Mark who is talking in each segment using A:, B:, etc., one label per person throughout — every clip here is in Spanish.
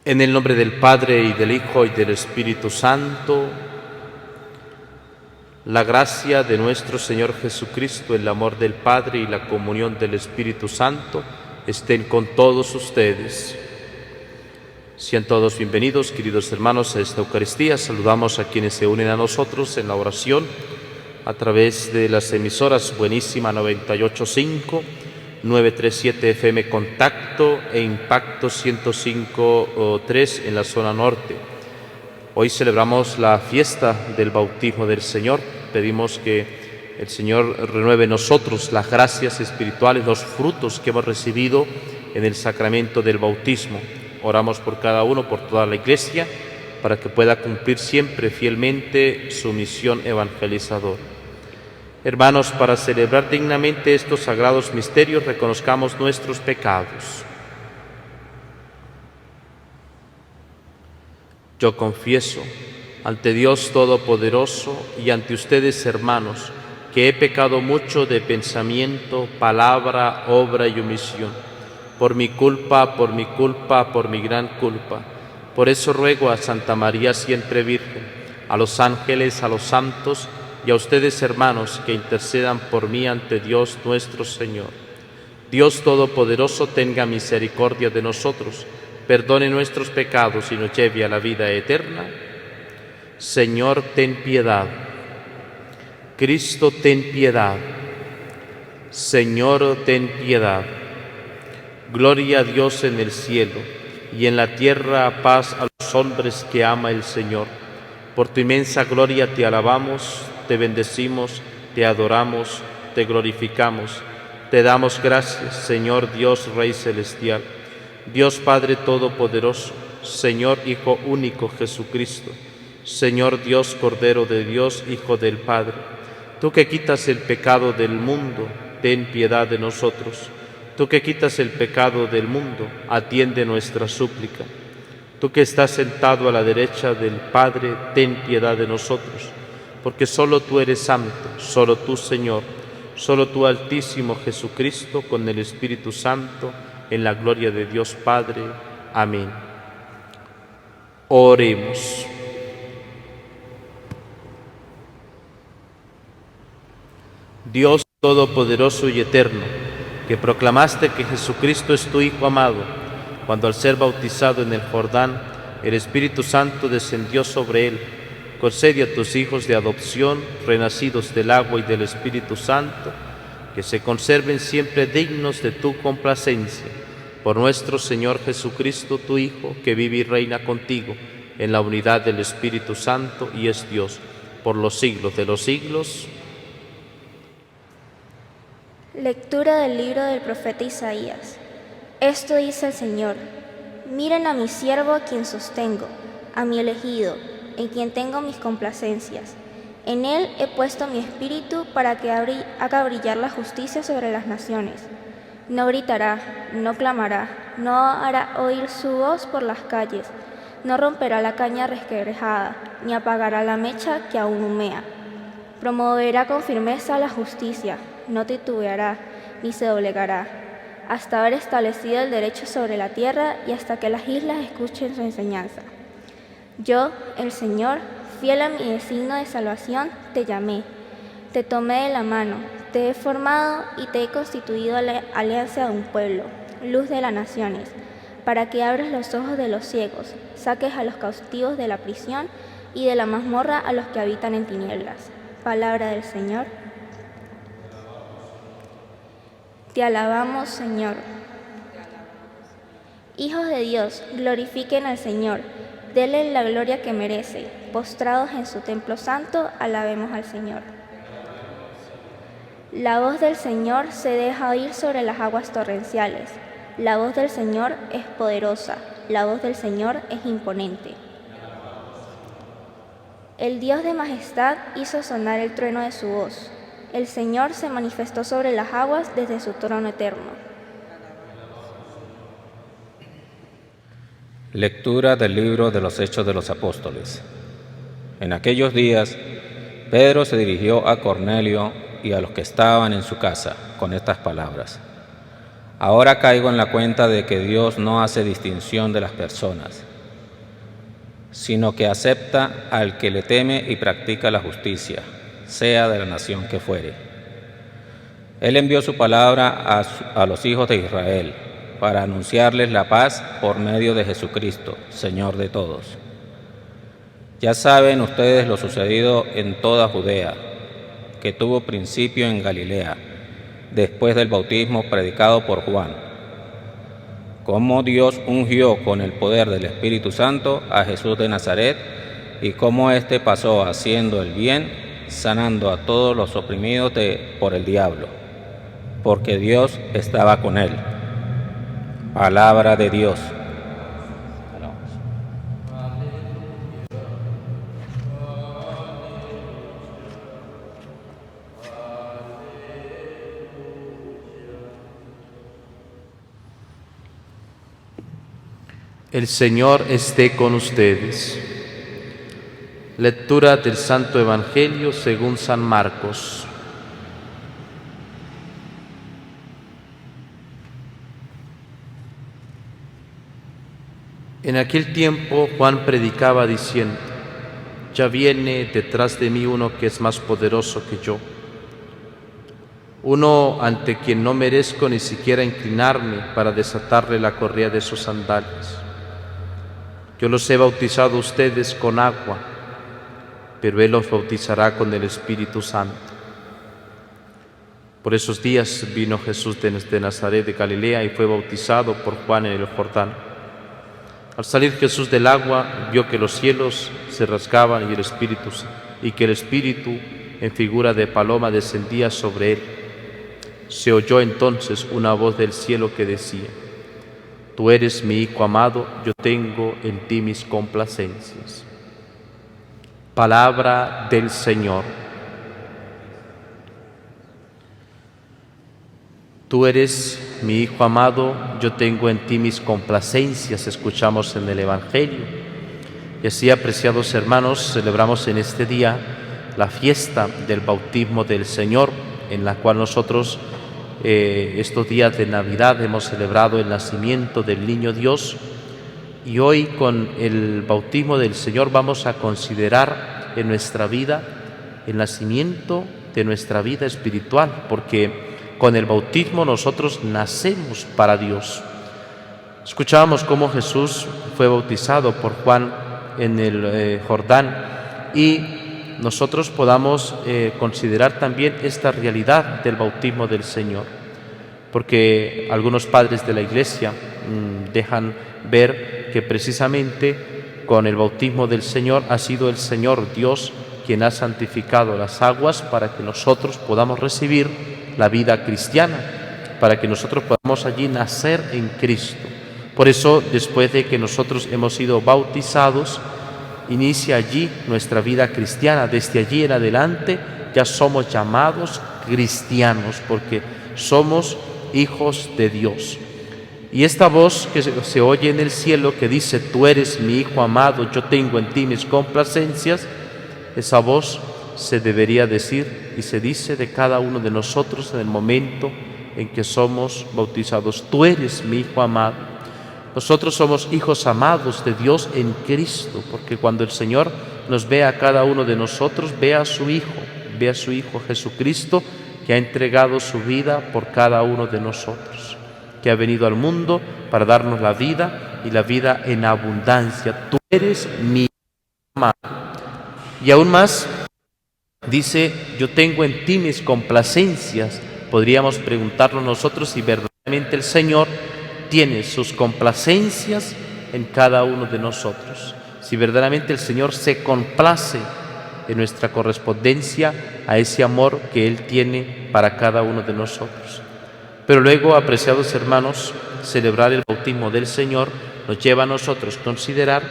A: En el nombre del Padre, y del Hijo, y del Espíritu Santo, la gracia de nuestro Señor Jesucristo, el amor del Padre y la comunión del Espíritu Santo estén con todos ustedes. Sean todos bienvenidos, queridos hermanos, a esta Eucaristía. Saludamos a quienes se unen a nosotros en la oración a través de las emisoras Buenísima 98.5, 937 FM Contacto e Impacto 105.3 en la zona norte. Hoy celebramos la fiesta del bautismo del Señor. Pedimos que el Señor renueve en nosotros las gracias espirituales, los frutos que hemos recibido en el sacramento del bautismo. Oramos por cada uno, por toda la Iglesia, para que pueda cumplir siempre fielmente su misión evangelizadora. Hermanos, para celebrar dignamente estos sagrados misterios, reconozcamos nuestros pecados. Yo confieso ante Dios Todopoderoso y ante ustedes, hermanos, que he pecado mucho de pensamiento, palabra, obra y omisión, por mi culpa, por mi gran culpa. Por eso ruego a Santa María siempre Virgen, a los ángeles, a los santos y a ustedes, hermanos, que intercedan por mí ante Dios nuestro Señor. Dios Todopoderoso tenga misericordia de nosotros, perdone nuestros pecados y nos lleve a la vida eterna. Señor, ten piedad. Cristo, ten piedad. Señor, ten piedad. Gloria a Dios en el cielo, y en la tierra paz a los hombres que ama el Señor. Por tu inmensa gloria te alabamos, te bendecimos, te adoramos, te glorificamos. Te damos gracias, Señor Dios Rey Celestial, Dios Padre Todopoderoso, Señor Hijo único Jesucristo, Señor Dios Cordero de Dios, Hijo del Padre. Tú que quitas el pecado del mundo, ten piedad de nosotros. Tú que quitas el pecado del mundo, atiende nuestra súplica. Tú que estás sentado a la derecha del Padre, ten piedad de nosotros, porque solo tú eres santo, solo tú, Señor, solo tú, Altísimo Jesucristo, con el Espíritu Santo, en la gloria de Dios Padre. Amén. Oremos. Dios Todopoderoso y Eterno, que proclamaste que Jesucristo es tu Hijo amado, cuando al ser bautizado en el Jordán, el Espíritu Santo descendió sobre él. Concede a tus hijos de adopción, renacidos del agua y del Espíritu Santo, que se conserven siempre dignos de tu complacencia. Por nuestro Señor Jesucristo, tu Hijo, que vive y reina contigo en la unidad del Espíritu Santo y es Dios, por los siglos de los siglos.
B: Lectura del libro del profeta Isaías. Esto dice el Señor: miren a mi siervo a quien sostengo, a mi elegido, en quien tengo mis complacencias. En él he puesto mi espíritu para que haga brillar la justicia sobre las naciones. No gritará, no clamará, no hará oír su voz por las calles, no romperá la caña resquebrajada, ni apagará la mecha que aún humea. Promoverá con firmeza la justicia, no titubeará, ni se doblegará, hasta haber establecido el derecho sobre la tierra y hasta que las islas escuchen su enseñanza. Yo, el Señor, fiel a mi designio de salvación, te llamé, te tomé de la mano, te he formado y te he constituido alianza de un pueblo, luz de las naciones, para que abras los ojos de los ciegos, saques a los cautivos de la prisión y de la mazmorra a los que habitan en tinieblas. Palabra del Señor. Te alabamos, Señor. Hijos de Dios, glorifiquen al Señor, denle la gloria que merece. Postrados en su templo santo, alabemos al Señor. La voz del Señor se deja oír sobre las aguas torrenciales. La voz del Señor es poderosa, la voz del Señor es imponente. El Dios de majestad hizo sonar el trueno de su voz. El Señor se manifestó sobre las aguas desde su trono eterno.
C: Lectura del libro de los Hechos de los Apóstoles. En aquellos días, Pedro se dirigió a Cornelio y a los que estaban en su casa con estas palabras: Ahora caigo en la cuenta de que Dios no hace distinción de las personas, sino que acepta al que le teme y practica la justicia, sea de la nación que fuere. Él envió su palabra a los hijos de Israel, para anunciarles la paz por medio de Jesucristo, Señor de todos. Ya saben ustedes lo sucedido en toda Judea, que tuvo principio en Galilea, después del bautismo predicado por Juan, cómo Dios ungió con el poder del Espíritu Santo a Jesús de Nazaret, y cómo éste pasó haciendo el bien, sanando a todos los oprimidos por el diablo, porque Dios estaba con él. Palabra de Dios.
A: El Señor esté con ustedes. Lectura del Santo Evangelio según San Marcos. En aquel tiempo Juan predicaba diciendo: ya viene detrás de mí uno que es más poderoso que yo, uno ante quien no merezco ni siquiera inclinarme para desatarle la correa de sus sandalias. Yo los he bautizado a ustedes con agua, pero Él los bautizará con el Espíritu Santo. Por esos días vino Jesús desde Nazaret de Galilea y fue bautizado por Juan en el Jordán. Al salir Jesús del agua, vio que los cielos se rasgaban y que el Espíritu, en figura de paloma, descendía sobre Él. Se oyó entonces una voz del cielo que decía: Tú eres mi Hijo amado, yo tengo en ti mis complacencias. Palabra del Señor. Tú eres mi Hijo amado, yo tengo en ti mis complacencias, escuchamos en el Evangelio. Y así, apreciados hermanos, celebramos en este día la fiesta del bautismo del Señor, en la cual nosotros estos días de Navidad hemos celebrado el nacimiento del Niño Dios, y hoy con el bautismo del Señor vamos a considerar en nuestra vida el nacimiento de nuestra vida espiritual, porque con el bautismo nosotros nacemos para Dios. Escuchábamos cómo Jesús fue bautizado por Juan en el Jordán, y nosotros podamos considerar también esta realidad del bautismo del Señor, porque algunos padres de la Iglesia dejan ver que precisamente con el bautismo del Señor ha sido el Señor Dios quien ha santificado las aguas para que nosotros podamos recibir la vida cristiana, para que nosotros podamos allí nacer en Cristo. Por eso, después de que nosotros hemos sido bautizados, inicia allí nuestra vida cristiana. Desde allí en adelante ya somos llamados cristianos, porque somos hijos de Dios. Y esta voz que se oye en el cielo que dice: Tú eres mi Hijo amado, yo tengo en ti mis complacencias, esa voz se debería decir y se dice de cada uno de nosotros en el momento en que somos bautizados. Tú eres mi Hijo amado. Nosotros somos hijos amados de Dios en Cristo, porque cuando el Señor nos ve a cada uno de nosotros, ve a su Hijo Jesucristo, que ha entregado su vida por cada uno de nosotros, que ha venido al mundo para darnos la vida y la vida en abundancia. Tú eres mi Hijo amado. Y aún más, dice: yo tengo en ti mis complacencias. Podríamos preguntarnos nosotros si verdaderamente el Señor tiene sus complacencias en cada uno de nosotros, si verdaderamente el Señor se complace en nuestra correspondencia a ese amor que Él tiene para cada uno de nosotros. Pero luego, apreciados hermanos, celebrar el bautismo del Señor nos lleva a nosotros a considerar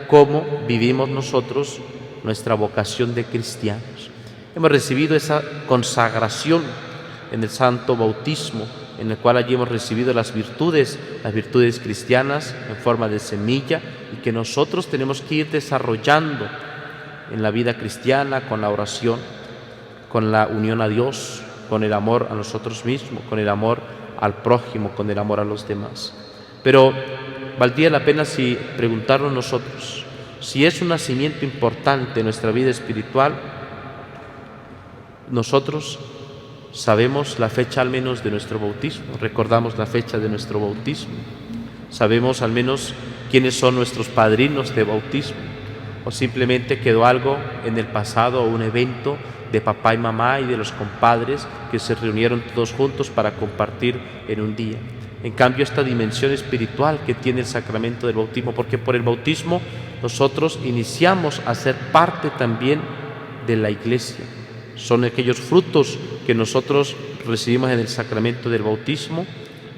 A: cómo vivimos nosotros nuestra vocación de cristianos. Hemos recibido esa consagración en el santo bautismo, en el cual allí hemos recibido las virtudes cristianas en forma de semilla, y que nosotros tenemos que ir desarrollando en la vida cristiana, con la oración, con la unión a Dios, con el amor a nosotros mismos, con el amor al prójimo, con el amor a los demás. Pero valdría la pena si preguntarnos nosotros Si es un nacimiento importante en nuestra vida espiritual, nosotros sabemos la fecha al menos de nuestro bautismo, recordamos la fecha de nuestro bautismo, sabemos al menos quiénes son nuestros padrinos de bautismo, o simplemente quedó algo en el pasado o un evento de papá y mamá y de los compadres que se reunieron todos juntos para compartir en un día. En cambio, esta dimensión espiritual que tiene el sacramento del bautismo, porque por el bautismo nosotros iniciamos a ser parte también de la Iglesia. Son aquellos frutos que nosotros recibimos en el sacramento del bautismo,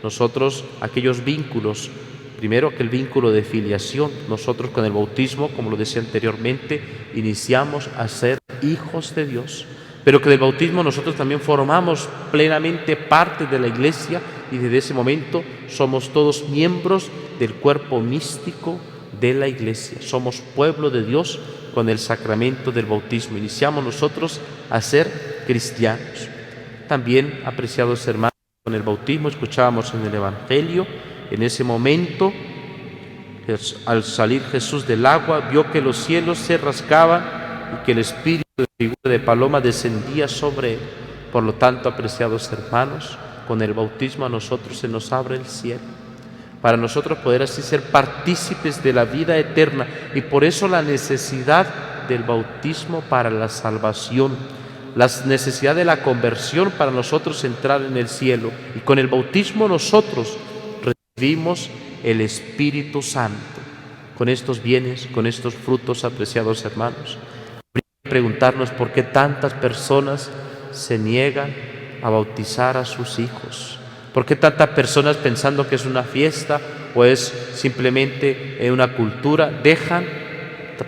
A: nosotros aquellos vínculos, primero aquel vínculo de filiación, nosotros con el bautismo, como lo decía anteriormente, iniciamos a ser hijos de Dios, pero que del bautismo nosotros también formamos plenamente parte de la Iglesia y desde ese momento somos todos miembros del cuerpo místico de la Iglesia, somos pueblo de Dios con el sacramento del bautismo, iniciamos nosotros a ser cristianos. También, apreciados hermanos, con el bautismo escuchábamos en el Evangelio, en ese momento, al salir Jesús del agua, vio que los cielos se rasgaban y que el Espíritu de figura de paloma descendía sobre él. Por lo tanto, apreciados hermanos, con el bautismo a nosotros se nos abre el cielo, para nosotros poder así ser partícipes de la vida eterna, y por eso la necesidad del bautismo para la salvación, la necesidad de la conversión para nosotros entrar en el cielo. Y con el bautismo nosotros recibimos el Espíritu Santo, con estos bienes, con estos frutos, apreciados hermanos. Habría que preguntarnos por qué tantas personas se niegan a bautizar a sus hijos. ¿Por qué tantas personas, pensando que es una fiesta o es simplemente una cultura, dejan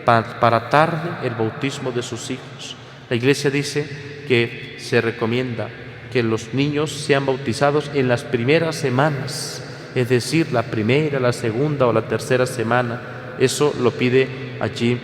A: para tarde el bautismo de sus hijos? La Iglesia dice que se recomienda que los niños sean bautizados en las primeras semanas, es decir, la primera, la segunda o la tercera semana. Eso lo pide allí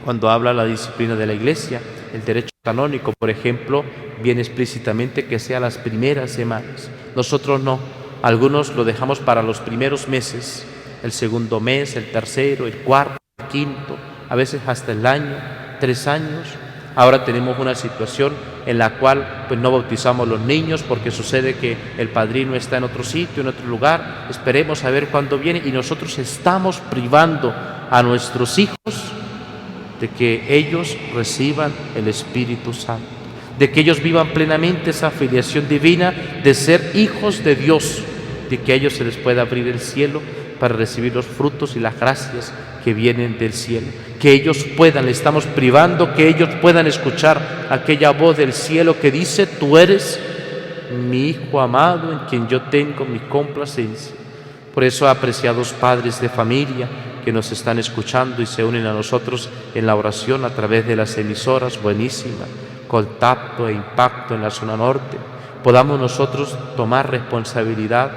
A: cuando habla la disciplina de la Iglesia. El derecho canónico, por ejemplo, viene explícitamente que sea las primeras semanas. Nosotros no, algunos lo dejamos para los primeros meses, el segundo mes, el tercero, el cuarto, el quinto, a veces hasta el año, 3 años. Ahora tenemos una situación en la cual pues no bautizamos los niños porque sucede que el padrino está en otro sitio, en otro lugar. Esperemos a ver cuándo viene, y nosotros estamos privando a nuestros hijos de que ellos reciban el Espíritu Santo, de que ellos vivan plenamente esa filiación divina de ser hijos de Dios, de que a ellos se les pueda abrir el cielo para recibir los frutos y las gracias que vienen del cielo, que ellos puedan, le estamos privando, que ellos puedan escuchar aquella voz del cielo que dice: tú eres mi Hijo amado en quien yo tengo mi complacencia. Por eso, apreciados padres de familia que nos están escuchando y se unen a nosotros en la oración a través de las emisoras Buenísima, Contacto e Impacto en la zona norte, podamos nosotros tomar responsabilidad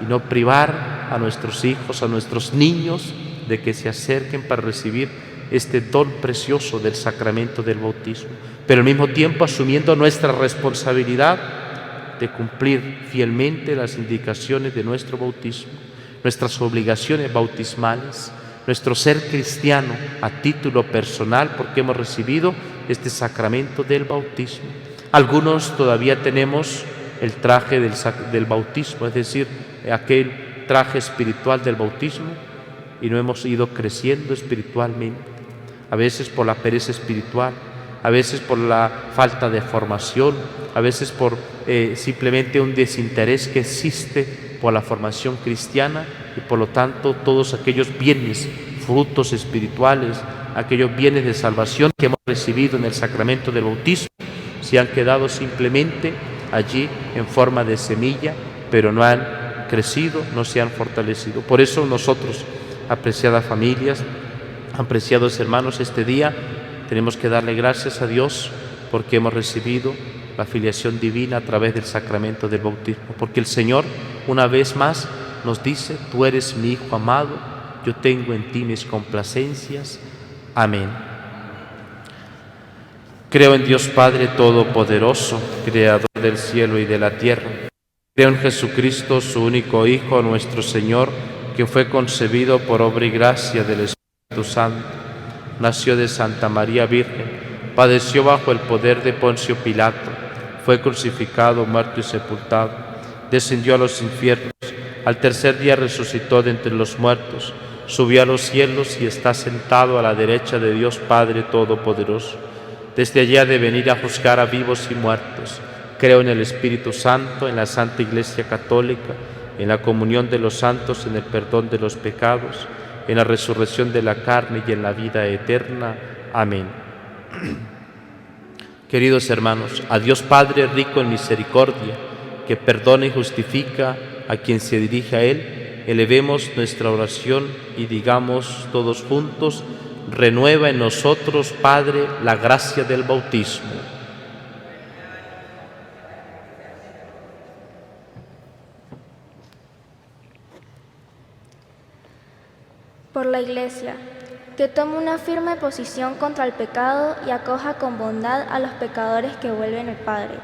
A: y no privar a nuestros hijos, a nuestros niños, de que se acerquen para recibir este don precioso del sacramento del bautismo, pero al mismo tiempo asumiendo nuestra responsabilidad de cumplir fielmente las indicaciones de nuestro bautismo, nuestras obligaciones bautismales, nuestro ser cristiano a título personal, porque hemos recibido este sacramento del bautismo. Algunos todavía tenemos el traje del bautismo, es decir, aquel traje espiritual del bautismo, y no hemos ido creciendo espiritualmente, a veces por la pereza espiritual, a veces por la falta de formación, a veces por simplemente un desinterés que existe por la formación cristiana, y por lo tanto todos aquellos bienes, frutos espirituales, aquellos bienes de salvación que hemos recibido en el sacramento del bautismo se han quedado simplemente allí en forma de semilla, pero no han crecido, no se han fortalecido. Por eso nosotros, apreciadas familias, apreciados hermanos, este día tenemos que darle gracias a Dios porque hemos recibido la filiación divina a través del sacramento del bautismo, porque el Señor una vez más nos dice: tú eres mi Hijo amado, yo tengo en ti mis complacencias. Amén. Creo en Dios Padre Todopoderoso, Creador del cielo y de la tierra. Creo en Jesucristo, su único Hijo, nuestro Señor, que fue concebido por obra y gracia del Espíritu Santo. nació de Santa María Virgen, padeció bajo el poder de Poncio Pilato, fue crucificado, muerto y sepultado, descendió a los infiernos, al tercer día resucitó de entre los muertos, subió a los cielos y está sentado a la derecha de Dios Padre Todopoderoso. Desde allí ha de venir a juzgar a vivos y muertos. Creo en el Espíritu Santo, en la Santa Iglesia Católica, en la comunión de los santos, en el perdón de los pecados, en la resurrección de la carne y en la vida eterna. Amén. Queridos hermanos, a Dios Padre rico en misericordia, que perdona y justifica a quien se dirige a Él, elevemos nuestra oración y digamos todos juntos: renueva en nosotros, Padre, la gracia del bautismo.
B: Por la Iglesia, que tome una firme posición contra el pecado y acoja con bondad a los pecadores que vuelven al Padre,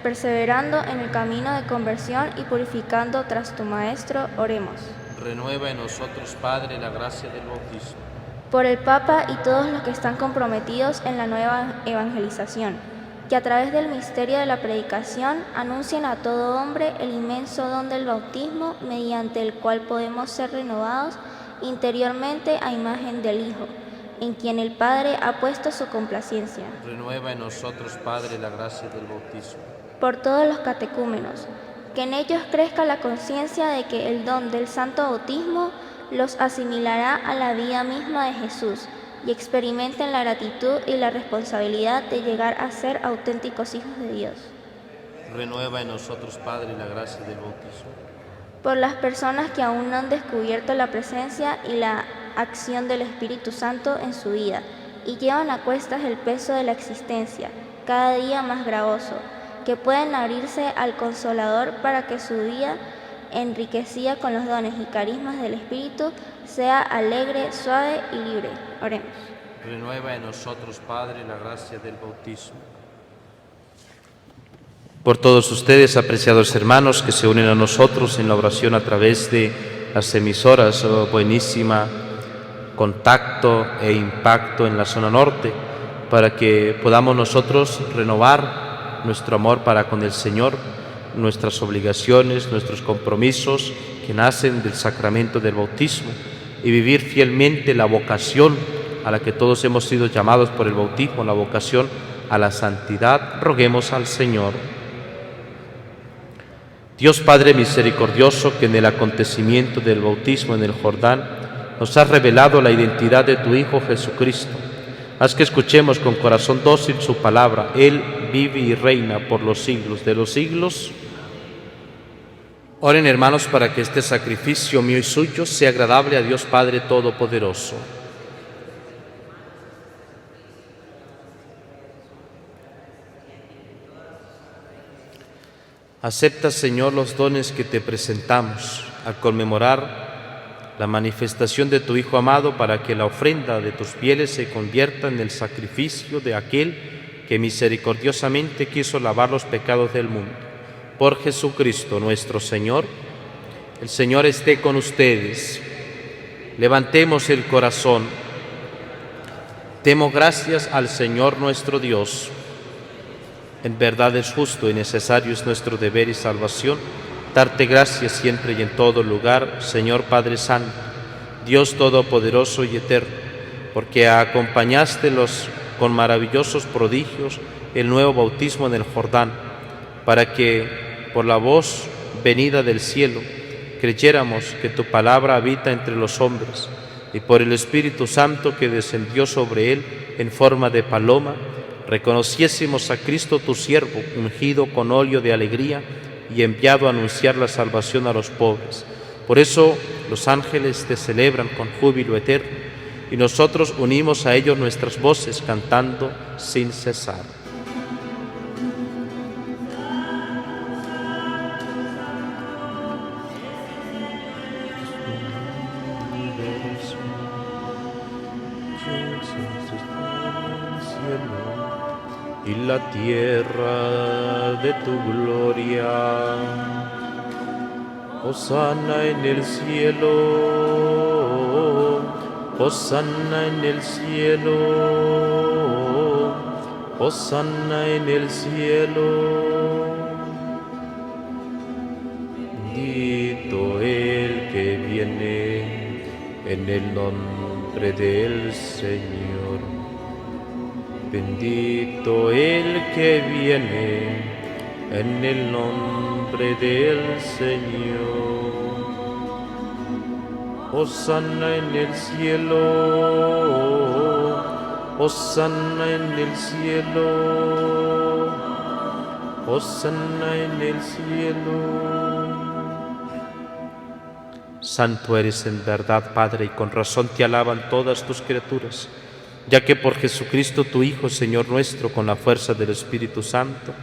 B: perseverando en el camino de conversión y purificando tras tu Maestro. Oremos.
A: Renueva en nosotros, Padre, la gracia del bautismo.
B: Por el Papa y todos los que están comprometidos en la nueva evangelización, que a través del misterio de la predicación anuncien a todo hombre el inmenso don del bautismo, mediante el cual podemos ser renovados interiormente a imagen del Hijo, en quien el Padre ha puesto su complacencia.
A: Renueva en nosotros, Padre, la gracia del bautismo.
B: Por todos los catecúmenos, que en ellos crezca la conciencia de que el don del santo bautismo los asimilará a la vida misma de Jesús y experimenten la gratitud y la responsabilidad de llegar a ser auténticos hijos de Dios.
A: Renueva en nosotros, Padre, la gracia del bautismo.
B: Por las personas que aún no han descubierto la presencia y la acción del Espíritu Santo en su vida y llevan a cuestas el peso de la existencia, cada día más gravoso, que pueden abrirse al Consolador para que su vida, enriquecida con los dones y carismas del Espíritu, sea alegre, suave y libre. Oremos.
A: Renueva en nosotros, Padre, la gracia del bautismo. Por todos ustedes, apreciados hermanos, que se unen a nosotros en la oración a través de las emisoras Buenísima, Contacto e Impacto en la zona norte, para que podamos nosotros renovar nuestro amor para con el Señor, nuestras obligaciones, nuestros compromisos que nacen del sacramento del bautismo y vivir fielmente la vocación a la que todos hemos sido llamados por el bautismo, la vocación a la santidad. Roguemos al Señor. Dios Padre misericordioso, que en el acontecimiento del bautismo en el Jordán nos has revelado la identidad de tu Hijo Jesucristo, haz que escuchemos con corazón dócil su palabra. Él vive y reina por los siglos de los siglos. Oren, hermanos, para que este sacrificio mío y suyo sea agradable a Dios Padre Todopoderoso. Acepta, Señor, los dones que te presentamos al conmemorar la manifestación de tu Hijo amado, para que la ofrenda de tus fieles se convierta en el sacrificio de aquel que misericordiosamente quiso lavar los pecados del mundo. Por Jesucristo nuestro Señor. El Señor esté con ustedes. Levantemos el corazón. Demos gracias al Señor nuestro Dios. En verdad es justo y necesario, es nuestro deber y salvación, darte gracias siempre y en todo lugar, Señor Padre Santo, Dios Todopoderoso y Eterno, porque acompañaste con maravillosos prodigios el nuevo bautismo en el Jordán, para que por la voz venida del cielo creyéramos que tu palabra habita entre los hombres, y por el Espíritu Santo que descendió sobre él en forma de paloma, reconociésemos a Cristo tu siervo, ungido con óleo de alegría y enviado a anunciar la salvación a los pobres. Por eso los ángeles te celebran con júbilo eterno, y nosotros unimos a ellos nuestras voces cantando sin cesar. Y la tierra de tu gloria. Hosana en el cielo, Hosana en el cielo, hosana en el cielo. Bendito el que viene en el nombre del Señor. Bendito el que viene en el nombre del Señor. Hosana en el cielo, hosana en el cielo, hosana en el cielo. Santo eres en verdad, Padre, y con razón te alaban todas tus criaturas, ya que por Jesucristo tu Hijo, Señor nuestro, con la fuerza del Espíritu Santo,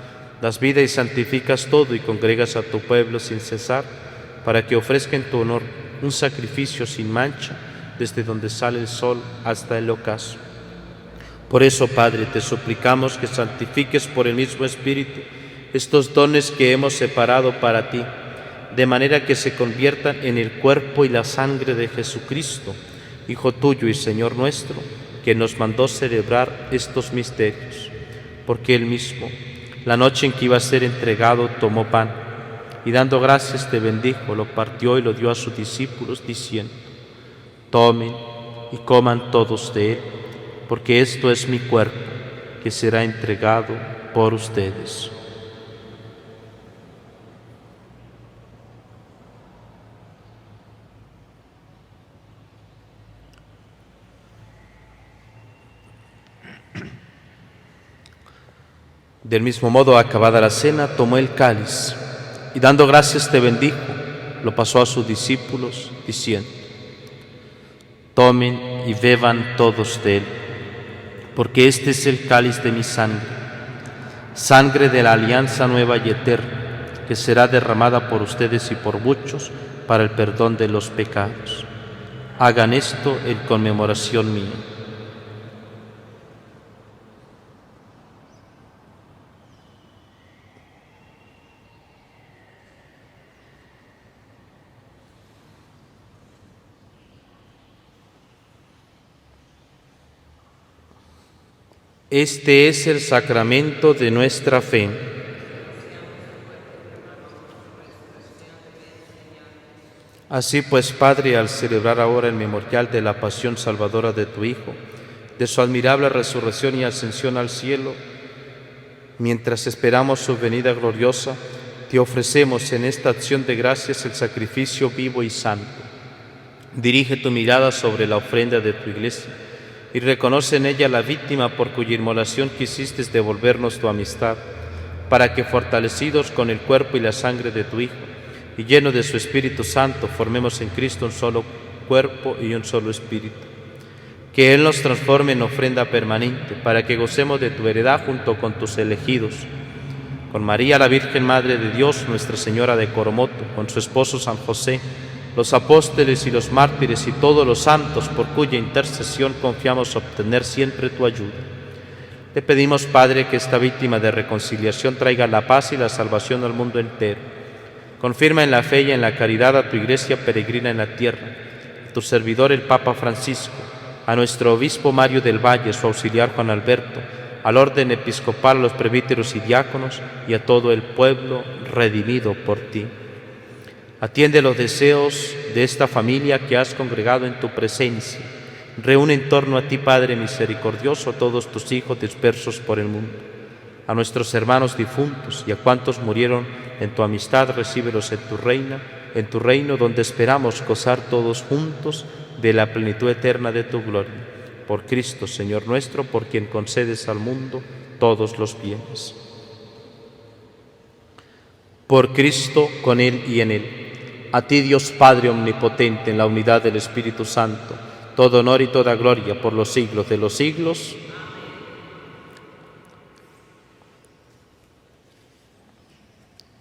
A: das vida y santificas todo y congregas a tu pueblo sin cesar, para que ofrezca en tu honor un sacrificio sin mancha, desde donde sale el sol hasta el ocaso. Por eso, Padre, te suplicamos que santifiques por el mismo Espíritu estos dones que hemos separado para ti, de manera que se conviertan en el cuerpo y la sangre de Jesucristo, Hijo tuyo y Señor nuestro, que nos mandó celebrar estos misterios. Porque Él mismo, la noche en que iba a ser entregado, tomó pan, y dando gracias te bendijo, lo partió y lo dio a sus discípulos, diciendo: tomen y coman todos de él, porque esto es mi cuerpo, que será entregado por ustedes. Del mismo modo, acabada la cena, tomó el cáliz, y dando gracias te bendijo, lo pasó a sus discípulos, diciendo: tomen y beban todos de él, porque este es el cáliz de mi sangre, sangre de la alianza nueva y eterna, que será derramada por ustedes y por muchos para el perdón de los pecados. Hagan esto en conmemoración mía. Este es el sacramento de nuestra fe. Así pues, Padre, al celebrar ahora el memorial de la pasión salvadora de tu Hijo, de su admirable resurrección y ascensión al cielo, mientras esperamos su venida gloriosa, te ofrecemos en esta acción de gracias el sacrificio vivo y santo. Dirige tu mirada sobre la ofrenda de tu Iglesia y reconoce en ella la víctima por cuya inmolación quisiste devolvernos tu amistad, para que, fortalecidos con el cuerpo y la sangre de tu Hijo, y lleno de su Espíritu Santo, formemos en Cristo un solo cuerpo y un solo Espíritu. Que Él nos transforme en ofrenda permanente, para que gocemos de tu heredad junto con tus elegidos, con María, la Virgen Madre de Dios, Nuestra Señora de Coromoto, con su esposo San José, los apóstoles y los mártires y todos los santos, por cuya intercesión confiamos obtener siempre tu ayuda. Te pedimos, Padre, que esta víctima de reconciliación traiga la paz y la salvación al mundo entero. Confirma en la fe y en la caridad a tu Iglesia peregrina en la tierra, a tu servidor el Papa Francisco, a nuestro obispo Mario del Valle, su auxiliar Juan Alberto, al orden episcopal, a los presbíteros y diáconos y a todo el pueblo redimido por ti. Atiende los deseos de esta familia que has congregado en tu presencia. Reúne en torno a ti, Padre misericordioso, a todos tus hijos dispersos por el mundo. A nuestros hermanos difuntos y a cuantos murieron en tu amistad, recíbelos en tu reino, donde esperamos gozar todos juntos de la plenitud eterna de tu gloria. Por Cristo, Señor nuestro, por quien concedes al mundo todos los bienes. Por Cristo, con Él y en Él. A ti, Dios Padre omnipotente, en la unidad del Espíritu Santo, todo honor y toda gloria por los siglos de los siglos.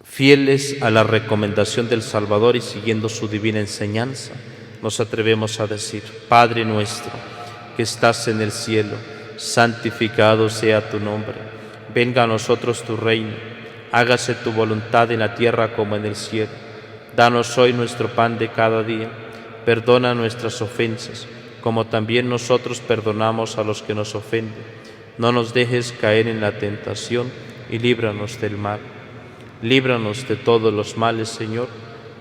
A: Fieles a la recomendación del Salvador y siguiendo su divina enseñanza, nos atrevemos a decir: Padre nuestro, que estás en el cielo, santificado sea tu nombre. Venga a nosotros tu reino, hágase tu voluntad en la tierra como en el cielo. Danos hoy nuestro pan de cada día, perdona nuestras ofensas, como también nosotros perdonamos a los que nos ofenden. No nos dejes caer en la tentación y líbranos del mal. Líbranos de todos los males, Señor,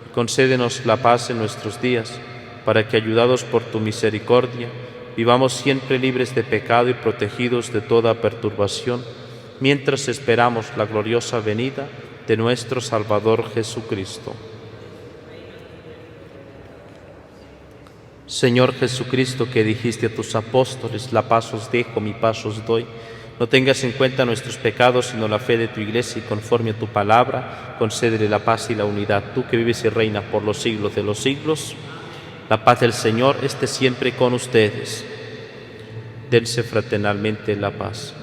A: y concédenos la paz en nuestros días, para que, ayudados por tu misericordia, vivamos siempre libres de pecado y protegidos de toda perturbación, mientras esperamos la gloriosa venida de nuestro Salvador Jesucristo. Señor Jesucristo, que dijiste a tus apóstoles: la paz os dejo, mi paz os doy, no tengas en cuenta nuestros pecados, sino la fe de tu Iglesia, y conforme a tu palabra, concédele la paz y la unidad. Tú que vives y reinas por los siglos de los siglos, la paz del Señor esté siempre con ustedes. Dense fraternalmente la paz.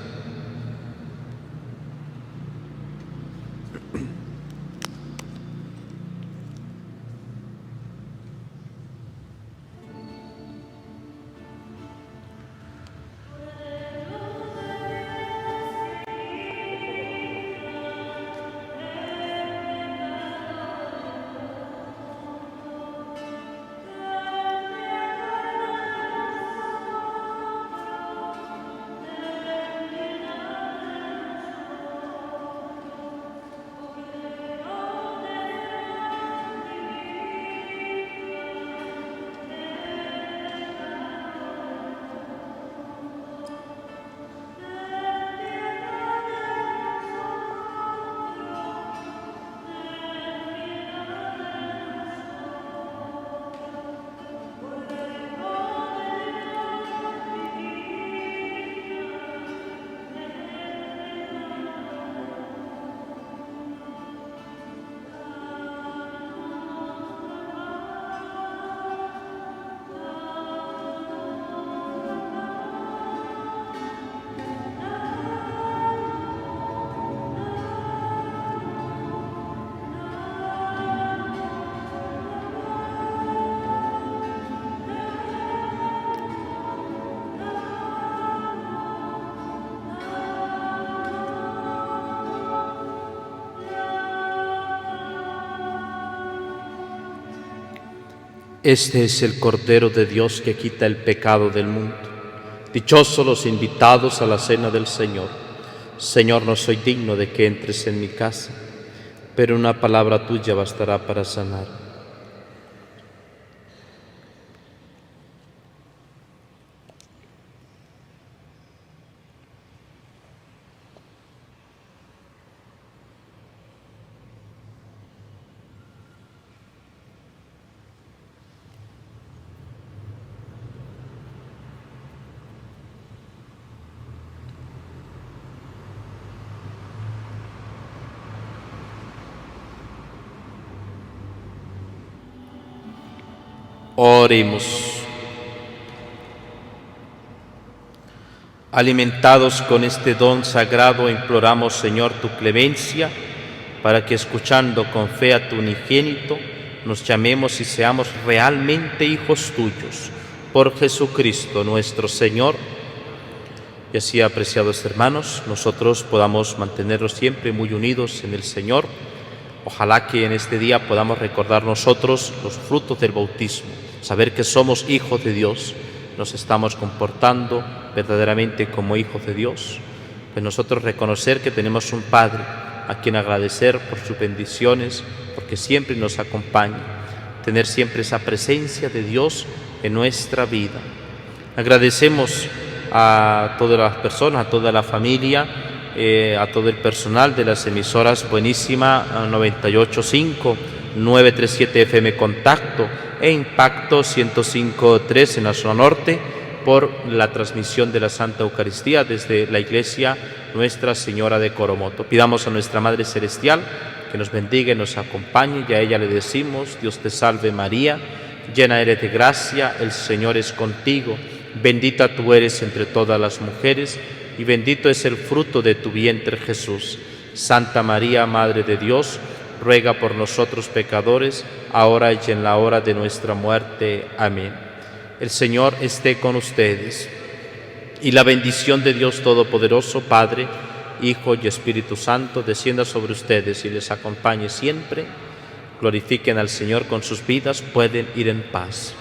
A: Este es el Cordero de Dios que quita el pecado del mundo. Dichosos los invitados a la cena del Señor. Señor, no soy digno de que entres en mi casa, pero una palabra tuya bastará para sanar. Oremos. Alimentados con este don sagrado, imploramos, Señor, tu clemencia, para que, escuchando con fe a tu unigénito, nos llamemos y seamos realmente hijos tuyos. Por Jesucristo nuestro Señor. Y así, apreciados hermanos, nosotros podamos mantenernos siempre muy unidos en el Señor. Ojalá que en este día podamos recordar nosotros los frutos del bautismo, saber que somos hijos de Dios, nos estamos comportando verdaderamente como hijos de Dios. Pues nosotros reconocer que tenemos un Padre a quien agradecer por sus bendiciones, porque siempre nos acompaña, tener siempre esa presencia de Dios en nuestra vida. Agradecemos a todas las personas, a toda la familia, a todo el personal de las emisoras Buenísima 98.5, 937 FM Contacto e Impacto 105.3 en la zona norte, por la transmisión de la Santa Eucaristía desde la Iglesia Nuestra Señora de Coromoto. Pidamos a nuestra Madre Celestial que nos bendiga y nos acompañe, y a ella le decimos: Dios te salve María, llena eres de gracia, el Señor es contigo, bendita tú eres entre todas las mujeres, y bendito es el fruto de tu vientre, Jesús. Santa María, Madre de Dios, ruega por nosotros pecadores, ahora y en la hora de nuestra muerte. Amén. El Señor esté con ustedes, y la bendición de Dios Todopoderoso, Padre, Hijo y Espíritu Santo, descienda sobre ustedes y les acompañe siempre. Glorifiquen al Señor con sus vidas, pueden ir en paz.